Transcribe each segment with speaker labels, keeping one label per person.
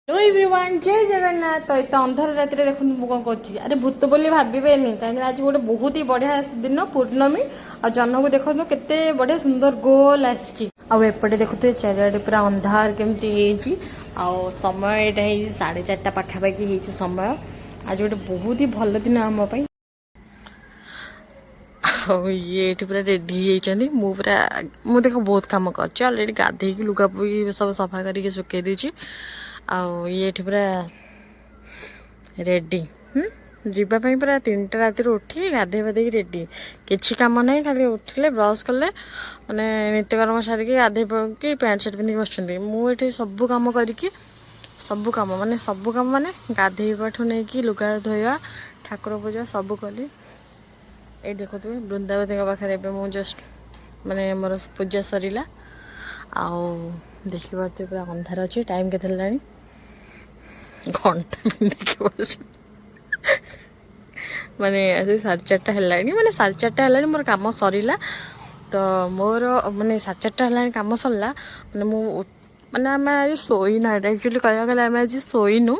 Speaker 1: Hello everyone जय जगन्नाथ। तो इतना अंधार राति देखो मु कौन कर अरे भूत बोली भावेनि कहीं आज गोटे बहुत ही बढ़िया दिन पूर्णमी आ जह्न को देखो केते बढ़िया सुंदर गोल आसपटे देखते चारिड़े पूरा अंधार केमती समय यहाँ 4:30 पाखापाखि समय आज गोटे बहुत ही भल दिन आम ये पूरा रेडी होती पूरा मु देख बहुत कम कर अलरेडी गाधे लुगा सब सफा करके सुखे देती ये पूरा रेडी जीवाई पूरा 3टा राति उठी गाधे बाधे रेडी किसी कम ना खाली उठिले ब्रश कले मैंने नित्यकर्म सारिकी गाधे कि पैंट सार्ट पिंधिक बस मुझे सब कम करके सब कम माने गाधेवाठू नहीं कि लुगा धोवा ठाकुर पूजा सब कली ये देखो वृंदावती पाखे मुझे जस्ट माने मोर पूजा सरला देखिए पूरा अंधार अच्छे टाइम के घंटा पिंधिक बस माने 4:30 है माने 4:30 है मोर कम सरला तो मोर माने 4:30 है कम सरला माने माने आम आज शोना एक्चुअली कह गले आम आज शोनु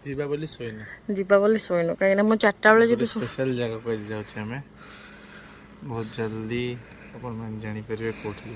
Speaker 1: जीवा शोनु कहीं मुझे 4टा बेले जो
Speaker 2: स्पेशल जगह को जाउछे हमें बहुत जल्दी अपन जानी परिवे कोठी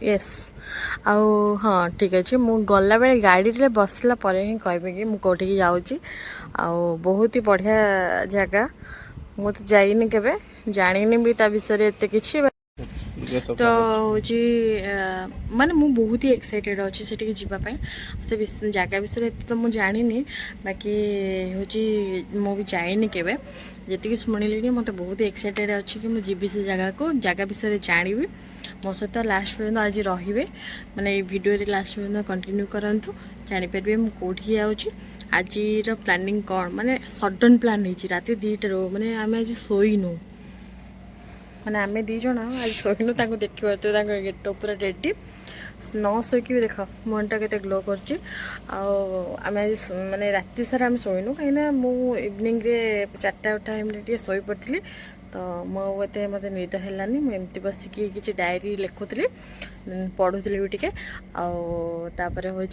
Speaker 1: यस आउ हाँ ठीक अच्छे मु गला बेले गाड़ी रे बसला परे ही कहबे कि मु कोठी जाउची आउ बहुत ही बढ़िया जगह मु तो जाइनी केबे जानिनी भी ता विषय एते किछि तो हूँ माने मु बहुत ही एक्साइटेड अच्छी से जीवाई से जगह विषय तो मुझे जानी बाकी हूँ मु भी जाइनी केबे जी शुणिली मत बहुत एक्साइटेड अच्छी कि मुझे से जगह को जगह विषय जानी मो सहित लास्ट पर्यटन आज रे मैंने भिडियो लास्ट पर्यटन कंटिन्यू करंतु जानीपर मुझे आऊँगी आज प्लानिंग कौन माने सडन प्लान हो रात 2टार माने आम आज शोनु मैंने आम दी जन आज शोनु देखिए गेट पूरा रेडी न शोक भी देख मनटा के ग्लो कर माने राति सारा आम शोनु कहीं मु इवनिंग रे 4टा टाइम शोई पड़ी तो मुझे मत निद है मुझे बसिकी किसी डायरी लिखुली पढ़ुली भी टे आपर हूँ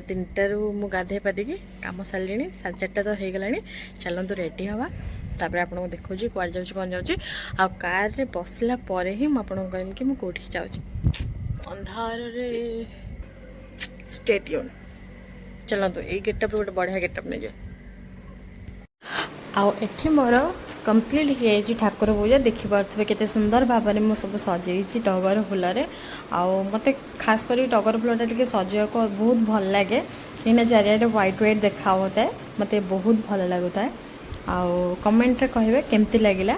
Speaker 1: 3टारू मु गाधे पादिकी कम सारे 4:30 तो हो गला चलतु रेडी हवा तापर आपको देखा कौन जाऊँ कौन जाऊँ आ कार रे बसला परे ही मुझे कहमी कि मुझे कौटी जाऊँगी अंधार रे स्टे ट्यून चलतु ये गेटअप गोटे बढ़िया गेटअप नहीं आठी मोर कम्प्लीट हो ठाकुर पूजा देखिपे केते सुंदर भाव में मुझे सब सजे टगर फूल मत खास कर टगर फूलटा टे सजा को बहुत भल लगे कहीं चारियाडे व्हाइट व्हाइट देखा होता है मत बहुत भल लगुता है कमेंट रे कहे केमती लगिला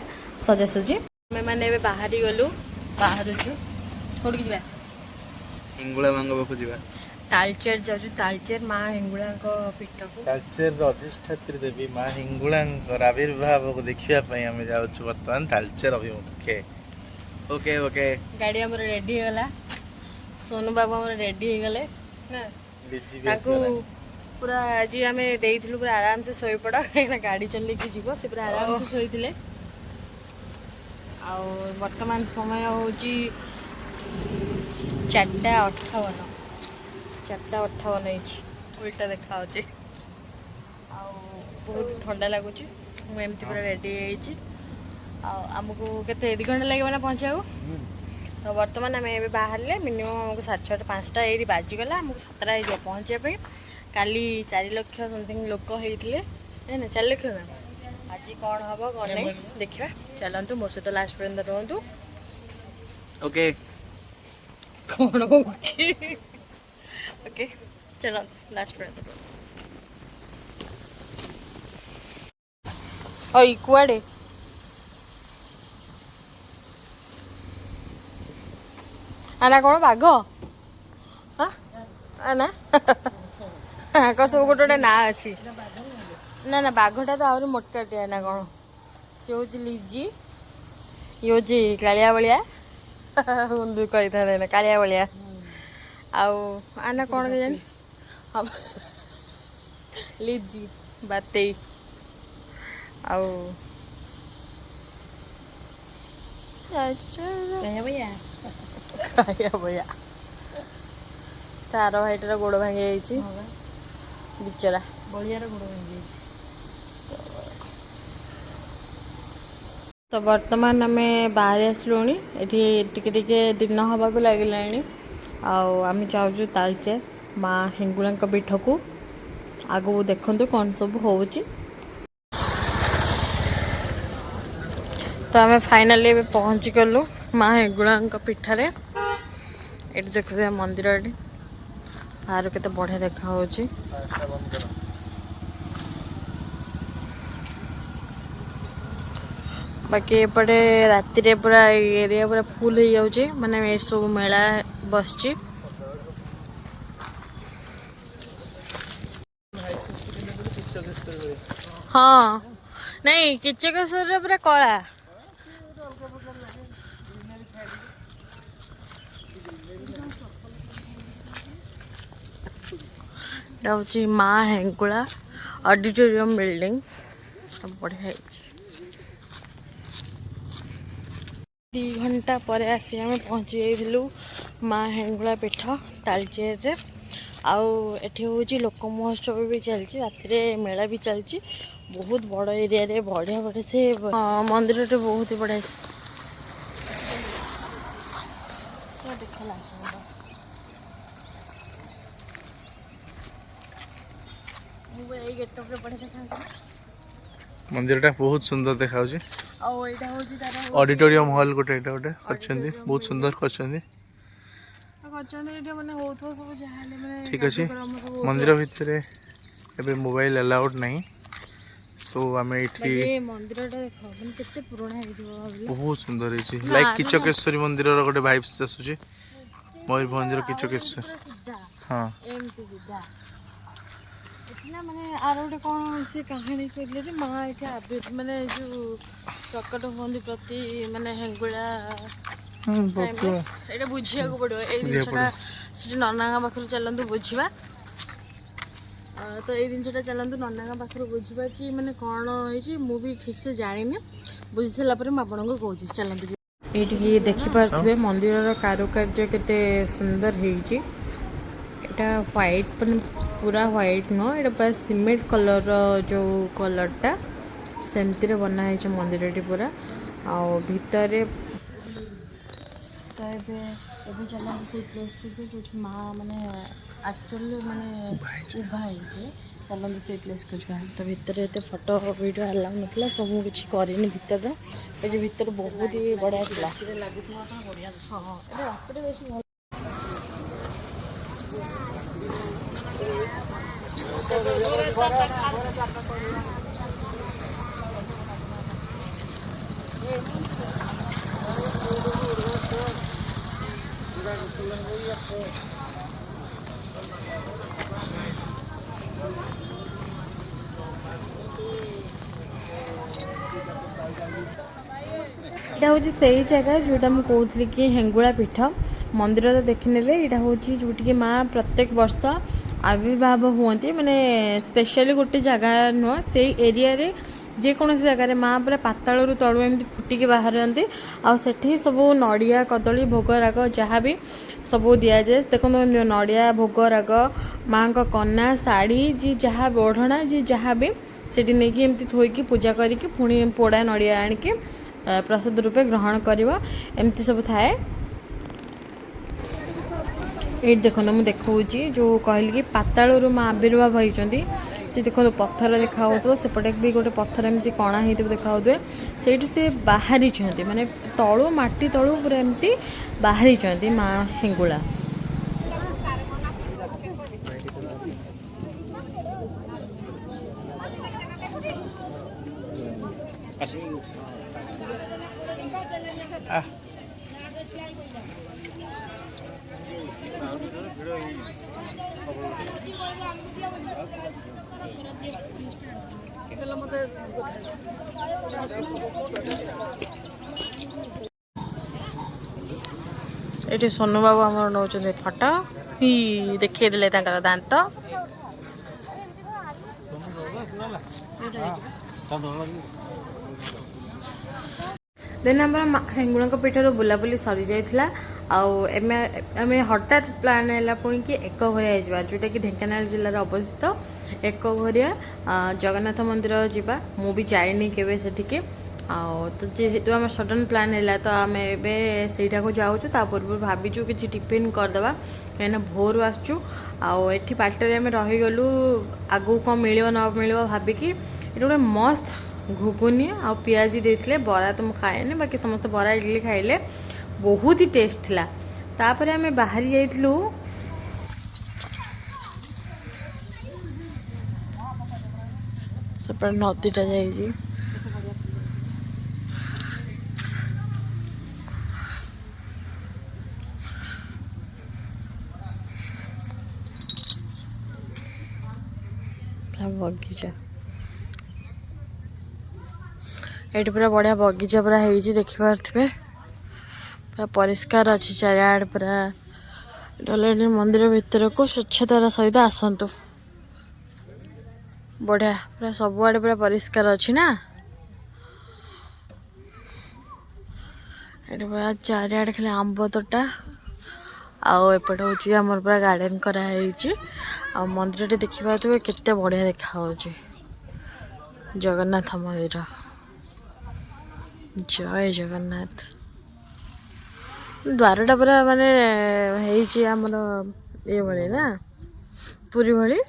Speaker 1: सजासजी आम मैंने बाहरी गलु बाहर कौटी जा
Speaker 2: हिंगुला मांग पाखु जीवा
Speaker 1: तालचेर जाऊँ तालचेर माँ हिंगुला पीठ को
Speaker 2: तालचेर अधिष्ठात्री देवी माँ हिंगुला आविर्भाव को देखिए आम जाऊँ बर्तमान तालचेर अभिमुखे ओके ओके
Speaker 1: गाड़ी आम रेडी होगा सोनू बाबू आम रेडी हो गले पूरा आज आम देलु पूरा आराम से शोई पड़ा कहीं गाड़ी चलैकी जीव से पूरा आराम से शोते वर्तमान समय हूँ 4:58 उल्टा देखा बहुत ठंडा लगुच मुझे पूरा रेडी आमको केते 2 घंटा लगे ना पहुँचा तो बर्तमान आम ए बाहर मिनिमम आमको 6:30 5टा ये बाजिगला आमको 7टा हो पहुँचापी काली 4 लाख समथिंग लोक होते है ना 4 लाख ना आज कौन हम कौन नहीं देखा चलतु मो सहित लास्ट पर्यटन रुहतु
Speaker 2: ओके
Speaker 1: कौन ओके चलो लास्ट पर्यटन ओई कुआडे आना कौन बाघ हाँ आना कर सब गोटे गोटे ना अच्छी ना ना बाघटा तो आहरी मोटाटिया ना कौन सी हूँ लिजी ये हूँ कालिया बलिया कही था कालिया बलिया आना कौन के जानी हम लिजी बाते भैया भैया तार भाईटार गोड़ भांगी जाइए बिचरा
Speaker 3: बलियार गोड़ भांगी
Speaker 1: तो वर्तमान आम बाहर आसलुँ ये दिन हवा को लगे आम जाऊँ तालचेर माँ हिंगुला पीठ को आगू देखु कौन सब हो। तो आम फाइनाली पहुँची गलु माँ हिंगुला पीठरे ये देखुए मंदिर बाहर केते बढ़िया देखा होची। बाकी एपटे राति रे पूरा एरिया पूरा फुल हो जाउची माने सब मेला बसची। हाँ नहीं किचकेश्वर पूरा कला हूँ माँ हेंकुला ऑडिटोरियम बिल्डिंग बढ़िया है। 2 घंटा पर आसी आम पहुँची जाइलु माँ हेंगुला पीठ तालचेर रे आउ एठी होची लोक महोत्सव भी चलची राति मेला भी चलची बहुत बड़ एरिया रे बढ़िया बढ़िया से मंदिर टे बहुत ही बढ़िया
Speaker 2: मंदिर टा बहुत सुंदर देखा ऑडिटोरियम हॉल गोटे बहुत सुंदर ठीक अच्छे मंदिर भितर एबे मोबाइल अलाउड नहीं सो आम ये
Speaker 1: मंदिर केते पुराना है
Speaker 2: बहुत सुंदर है लाइक किचकेश्वरी मंदिर गोटे वाइब्स आसुची मयूरभंज किचकेश्वर हाँ माने आर गोटे कौन से कहानी कहले माँ ये माने जो प्रकट हुई प्रति माने हेंगुला ये बुझा पड़ो ये नना पाखर चलतु बुझा तो ये जिनसा चलतु नना पाखर बुझा कि माने कौन हो मुझे ठीक से जानी बुझी सारापर मुझे आपको कौन चलतु ये देखिपे मंदिर कारुकार्य केते सुंदर है व्हाइट पूरा व्हाइट नो ये पूरा सीमेंट कलर जो कलरटा सेमती बना है मंदिर पूरा आउ भितर तो ये चलते से प्लेस को जो माँ मैंने एक्चुअली मैंने उभा है चलते से प्लेस को जा तो भितर ये फोटो वीडियो अलाउ नाला सब किसी करनी भितर भितर बहुत ही बढ़िया था हाँ यहाँ हूँ से जगह जोटा मुझे कहती कि हेंगुला पीठ मंदिर तो देखने यहाँ हूँ जो माँ प्रत्येक वर्ष आविर्भाव हुए माने स्पेशली गोटे जगह नुह से एरिया रे जेकोसी जगार माँ पूरा पातालू तलू एमती फुटिकी बाहर आठी सब नड़िया कदली भोगराग जहाँ भी सब दि जाए देखो नड़िया भोगराग माँ का कना शाढ़ी जी जहाँ बढ़ना जी जहाँ भी सेठी नहीं कि एमती थोइकी पूजा करके पुणी पोड़ा नड़िया आनिकी प्रसाद रूपे ग्रहण करवा एमती सब थाए। ये देखो मुझे देखी जो कहली कि पातालू माँ आविर्भाव होती से देखो पत्थर देखा हो सेपटे भी गोटे पत्थर एमती कणा हो देखा से से बाहरी माने तलू माटी तलू पूरा एमती बाहरी माँ हिंगुला। ये सोनू बाबू आम नौ फटो ही देखिए देले दांत देन आम हेंगुला पीठर बुलाबुली सरी जाइथिला
Speaker 1: आम हठात प्लान है पुणी कि एक घरिया जावा जोटा कि ढेंकानाल जिलार अवस्थित एक घरिया जगन्नाथ मंदिर जावा मु भी जाइनी केवे सेठिके तो जेहेतु आम सडन प्लान है तो आम एटा को जाऊँ पूर्व भाविचु कि टिफिन करदे कहीं भोर आसचु आठी बाटर आम रहीगलु आगू कौन मिल न मिल भाविकी ये गोटे मस्त घुगुनी आ पियाजी देते बरा तो मुझे खाएनि बाकी समस्त बरा इडली खाइले बहुत ही टेस्ट थिला तापर आम बाहरी जाइलु सेपटे नदीटा जाइए बगीचा ये पूरा बढ़िया बगीचा पूरा है देखिपे पूरा परिष्कार अच्छी चारिआड पूरा डले मंदिर भितर को स्वच्छतार सहित आसतु बढ़िया पूरा सबुआडे पूरा परिष्कार अच्छी ना ये पूरा चारिआड खाली आंब तोटा आउट हूँ आमर पूरा गार्डन कराई आ मंदिर देखिए केते बढ़िया देखा जगन्नाथ मंदिर जय जगन्नाथ द्वारटा पूरा माने आमर ये भाई ना पूरी भाई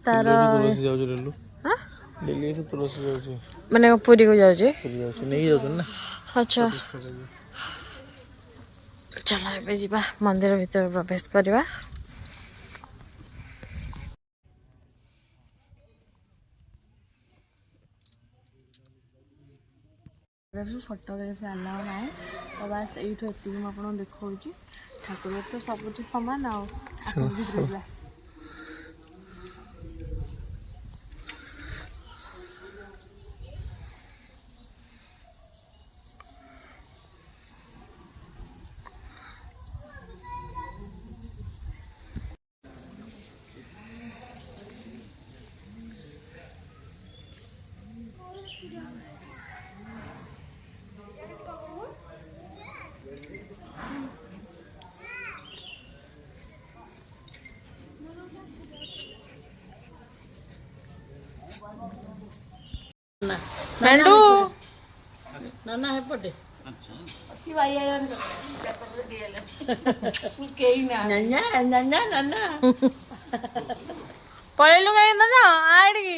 Speaker 1: तार माने पूरी को जाऊे अच्छा चलो ए जा मंदिर भीतर प्रवेश करवा फोटोग्राफी अलाउ ना तो बस ये आपको देखा ठाकुर तो सब सामान आ नंदू नाना है पटे पळेलु कहीं ना आड़ी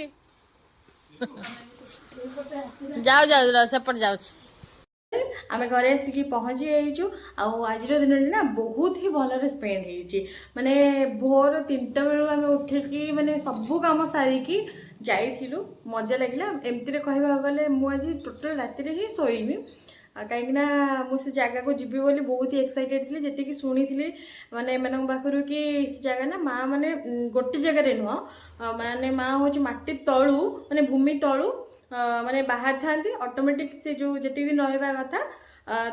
Speaker 1: जाओ जाओ सेपट जाऊ आम घर आसिक पहुँची जाइचु आज दिन ना बहुत ही भल स्पेंड हो माने भोर 3टा बेलू आम उठिकी माने सबू कम सारिकी जाइलु मजा लगे एमती कहवा गले मुझे टोटाल राति ही शोनी कहीं मुझे जगह को जीवी बोली बहुत ही एक्साइटेड थी जी शुणी थी माने एम पाखर कि जगह ना माँ मैंने गोटे जगह नुह माने माँ हूँ माटी तलू माने भूमि तलू माने बाहर था ऑटोमेटिक से जो जी दिन रहा कथा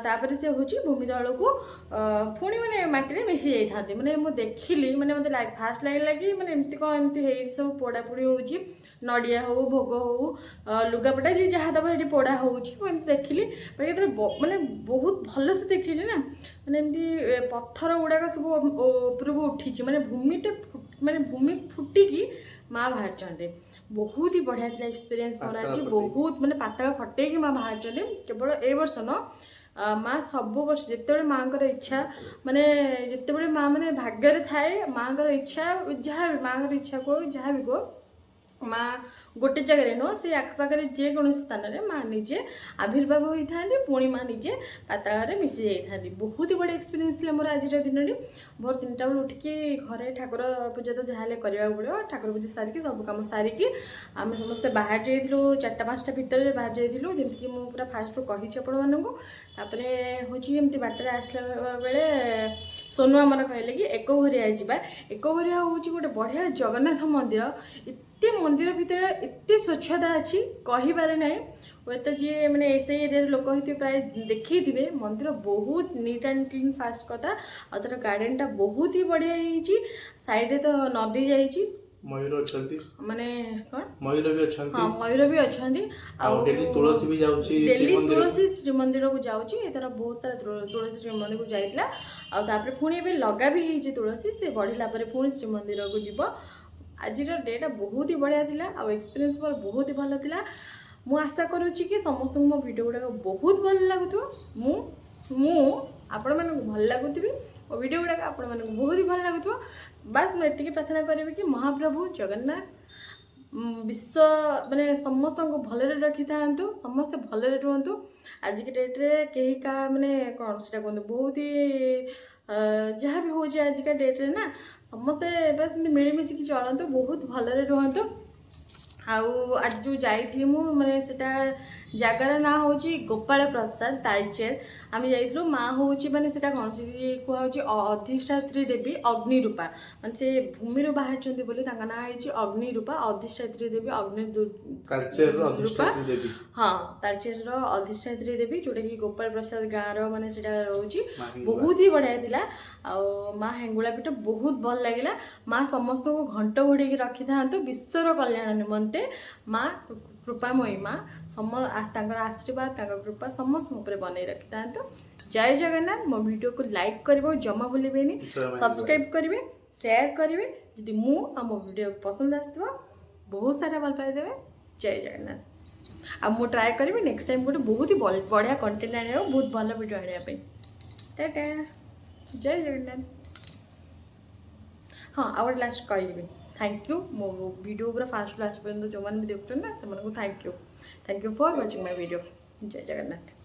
Speaker 1: तापर से हूँ भूमि तल को पुणी मैंने मटी मिसी जाती मैंने मुझे देखिली मैंने मतलब फास्ट लगे कि मैंने एमती कौन एमती सब पोड़ापोड़ी हो नड़िया हो भोग हो लुगापटा जी जहाँ दबा ये पोड़ा होमती देखिली मैंने बहुत भल से देखिली ना मैंने एमती पत्थर गुड़ाक सब ऊपर को उठी मैंने भूमि फुटिकी माँ बाहर बहुत ही बढ़िया था एक्सपीरियंस मोर आज बहुत मैंने पाताल फटे माँ बाहर केवल ए वर्ष न माँ सब वर्ष जिते माँ इच्छा माने जिते माँ मैंने भाग्य थाए माँ इच्छा जहाँ भी माँ इच्छा को जहाँ भी को माँ गोटे जगह नुह से आखपाखे जेको स्थान में माँ निजे आविर्भाव होती पुणी माँ निजे पाताल मिसी जाती बहुत ही बढ़िया एक्सपीरियंस थी मोर आज दिन भोर 3टा बेल उठिकी घरे ठाकुर पूजा तो जहाँ करने पड़ो ठाकुर पूजा सारिकी सब कम सारिकी आम समस्ते बाहर जाइलु 4टा-5टा भितर बाहर जाइलु जमीक मुझे पूरा फास्ट कही आपण मानक हूँ बाटर आसला बेले सोनू आमर कहले कि एक घरिया जावा एक घरिया हूँ गोटे बढ़िया जगन्नाथ मंदिर एते मंदिर भितर एते स्वच्छता अच्छी कहीबारे ना तो जी मैंने ऐसे एरिया लोक होते प्राय देखी थे मंदिर बहुत नीट एंड क्लीन फास्ट कथा और तार गार्डन टा बहुत ही बढ़िया होती साइड तो नदी जाइए
Speaker 3: मयूर अछंती
Speaker 2: माने कौन
Speaker 3: मयूर भी अछंती
Speaker 2: हाँ मयूर भी अच्छा
Speaker 3: और डेली तुलसी भी जाउची
Speaker 2: डेली तुलसी श्रीमंदिर को जाऊँगी एथर बहुत सारा तुलसी श्रीमंदिर को जाइला आ तापर पुणी ए लगा भी होइछि तुलसी से बढ़िला पर पुणी श्रीमंदिर को जीव आज डेटा बहुत ही बढ़िया थिला आ एक्सपीरियंस मोर बहुत ही भल थिला मु आशा करूची कि समस्त मो वीडियो गुडा बहुत भल लागुथो मु आपण मानक भल लागुथबी मो वीडियो गुडा आपण मानक बहुत ही भल लागुथो बस मैं एतिकी प्रार्थना करिबी कि महाप्रभु जगन्नाथ विश्व माने समस्त को भलरे रखी था समस्ते भलरे रुहतु आज की डेट्रे कहीं का माने कौन से कहते बहुत ही जहाँ भी हो आज का डेट्रे ना समस्ते बस मिलमिशिकी चलतु बहुत भलरे रुहतु आउ आज जो जाइली मु माने सेटा जगार ना हूँ गोपाल प्रसाद तालचेर आम जाइलु माँ हूँ माने सेटा कौन से कहुच्छी अधिष्ठात्री देवी अग्निरूपा माने से भूमि बाहर ना है अग्निरूपा अधिष्ठात्री देवी अग्निरूपा हाँ तालचेर अधिष्ठात्री देवी जोटा कि गोपाल प्रसाद गाँव माने सेटा रोची बहुत ही बढ़िया थिला माँ हेंगुला पीठ बहुत भल लगे माँ समस्त को घंट घोड़े रखी था विश्वर कल्याण निमंते माँ कृपामयी माँ आशीर्वाद कृपा समस्त बन रखी था जय जगन्नाथ मो वीडियो को लाइक करेंगे जमा भूलें सब्सक्राइब करेंगे शेयर करेंगे जी मु मो वीडियो पसंद आसो बहुत सारा भल पाई देवे जय जगन्नाथ आ मु ट्राए करी नेक्स्ट टाइम गोटे बहुत ही बढ़िया कंटेंट आने बहुत भल वीडियो आने टाटा जय जगन्नाथ हाँ आउ लास्ट कही थैंक यू मो वीडियो पूरा फास्ट लास्ट पर्यटन जो मैंने भी देखते हैं ना से thank you for watching my video जय जगन्नाथ।